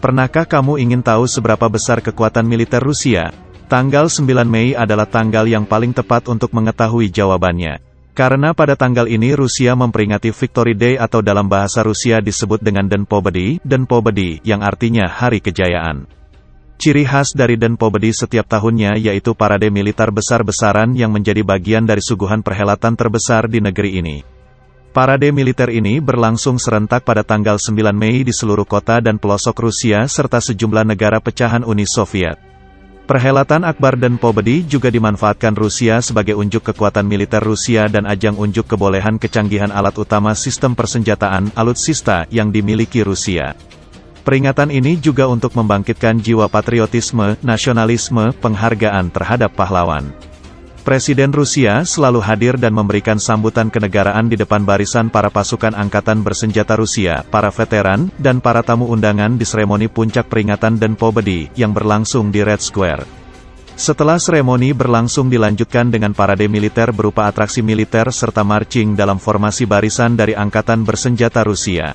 Pernahkah kamu ingin tahu seberapa besar kekuatan militer Rusia? Tanggal 9 Mei adalah tanggal yang paling tepat untuk mengetahui jawabannya. Karena pada tanggal ini Rusia memperingati Victory Day atau dalam bahasa Rusia disebut dengan Den Pobedi, yang artinya Hari Kejayaan. Ciri khas dari Den Pobedi setiap tahunnya yaitu parade militer besar-besaran yang menjadi bagian dari suguhan perhelatan terbesar di negeri ini. Parade militer ini berlangsung serentak pada tanggal 9 Mei di seluruh kota dan pelosok Rusia serta sejumlah negara pecahan Uni Soviet. Perhelatan Akbar Den Pobedi juga dimanfaatkan Rusia sebagai unjuk kekuatan militer Rusia dan ajang unjuk kebolehan kecanggihan alat utama sistem persenjataan alutsista yang dimiliki Rusia. Peringatan ini juga untuk membangkitkan jiwa patriotisme, nasionalisme, penghargaan terhadap pahlawan. Presiden Rusia selalu hadir dan memberikan sambutan kenegaraan di depan barisan para pasukan angkatan bersenjata Rusia, para veteran, dan para tamu undangan di seremoni puncak peringatan Den Pobedi yang berlangsung di Red Square. Setelah seremoni berlangsung dilanjutkan dengan parade militer berupa atraksi militer serta marching dalam formasi barisan dari angkatan bersenjata Rusia.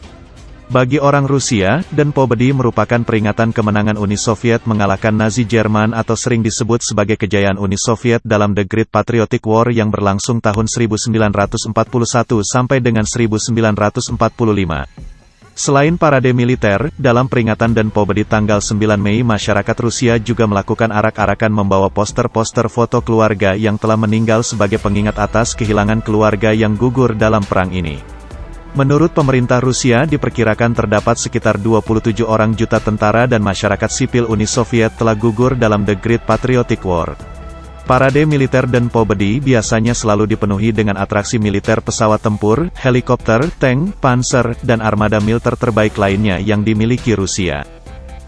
Bagi orang Rusia, Den Pobedi merupakan peringatan kemenangan Uni Soviet mengalahkan Nazi Jerman atau sering disebut sebagai kejayaan Uni Soviet dalam The Great Patriotic War yang berlangsung tahun 1941 sampai dengan 1945. Selain parade militer, dalam peringatan Den Pobedi tanggal 9 Mei masyarakat Rusia juga melakukan arak-arakan membawa poster-poster foto keluarga yang telah meninggal sebagai pengingat atas kehilangan keluarga yang gugur dalam perang ini. Menurut pemerintah Rusia diperkirakan terdapat sekitar 27 orang juta tentara dan masyarakat sipil Uni Soviet telah gugur dalam The Great Patriotic War. Parade militer Den Pobedi biasanya selalu dipenuhi dengan atraksi militer pesawat tempur, helikopter, tank, panser, dan armada militer terbaik lainnya yang dimiliki Rusia.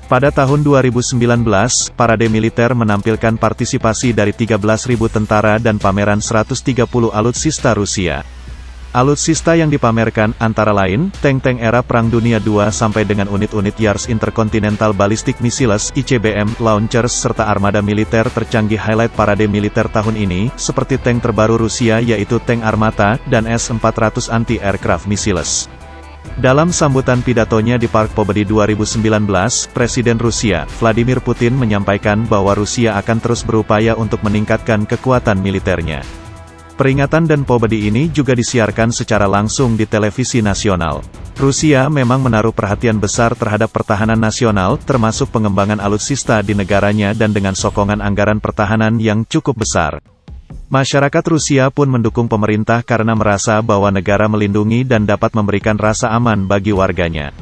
Pada tahun 2019, parade militer menampilkan partisipasi dari 13.000 tentara dan pameran 130 alutsista Rusia. Alutsista yang dipamerkan, antara lain, tank-tank era Perang Dunia II sampai dengan unit-unit Yars Intercontinental Ballistic Missiles (ICBM) launchers serta armada militer tercanggih. Highlight parade militer tahun ini, seperti tank terbaru Rusia yaitu tank Armata, dan S-400 Anti-Aircraft Missiles. Dalam sambutan pidatonya di Park Pobedi 2019, Presiden Rusia, Vladimir Putin menyampaikan bahwa Rusia akan terus berupaya untuk meningkatkan kekuatan militernya. Peringatan Den Pobedi ini juga disiarkan secara langsung di televisi nasional. Rusia memang menaruh perhatian besar terhadap pertahanan nasional, termasuk pengembangan alutsista di negaranya dan dengan sokongan anggaran pertahanan yang cukup besar. Masyarakat Rusia pun mendukung pemerintah karena merasa bahwa negara melindungi dan dapat memberikan rasa aman bagi warganya.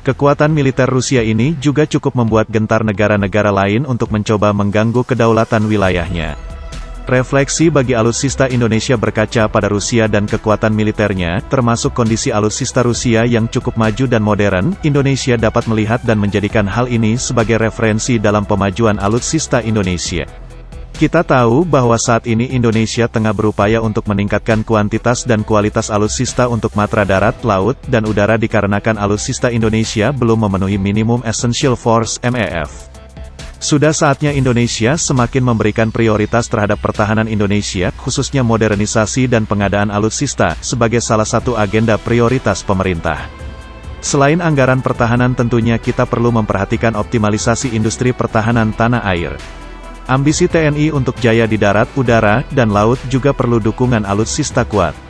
Kekuatan militer Rusia ini juga cukup membuat gentar negara-negara lain untuk mencoba mengganggu kedaulatan wilayahnya. Refleksi bagi alutsista Indonesia berkaca pada Rusia dan kekuatan militernya, termasuk kondisi alutsista Rusia yang cukup maju dan modern, Indonesia dapat melihat dan menjadikan hal ini sebagai referensi dalam pemajuan alutsista Indonesia. Kita tahu bahwa saat ini Indonesia tengah berupaya untuk meningkatkan kuantitas dan kualitas alutsista untuk matra darat, laut, dan udara dikarenakan alutsista Indonesia belum memenuhi minimum essential force (MEF). Sudah saatnya Indonesia semakin memberikan prioritas terhadap pertahanan Indonesia, khususnya modernisasi dan pengadaan alutsista, sebagai salah satu agenda prioritas pemerintah. Selain anggaran pertahanan tentunya kita perlu memperhatikan optimalisasi industri pertahanan tanah air. Ambisi TNI untuk jaya di darat, udara, dan laut juga perlu dukungan alutsista kuat.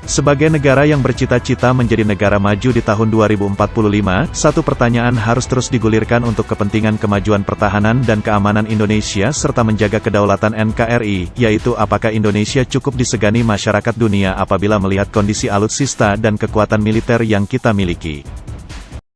Sebagai negara yang bercita-cita menjadi negara maju di tahun 2045, satu pertanyaan harus terus digulirkan untuk kepentingan kemajuan pertahanan dan keamanan Indonesia serta menjaga kedaulatan NKRI, yaitu apakah Indonesia cukup disegani masyarakat dunia apabila melihat kondisi alutsista dan kekuatan militer yang kita miliki.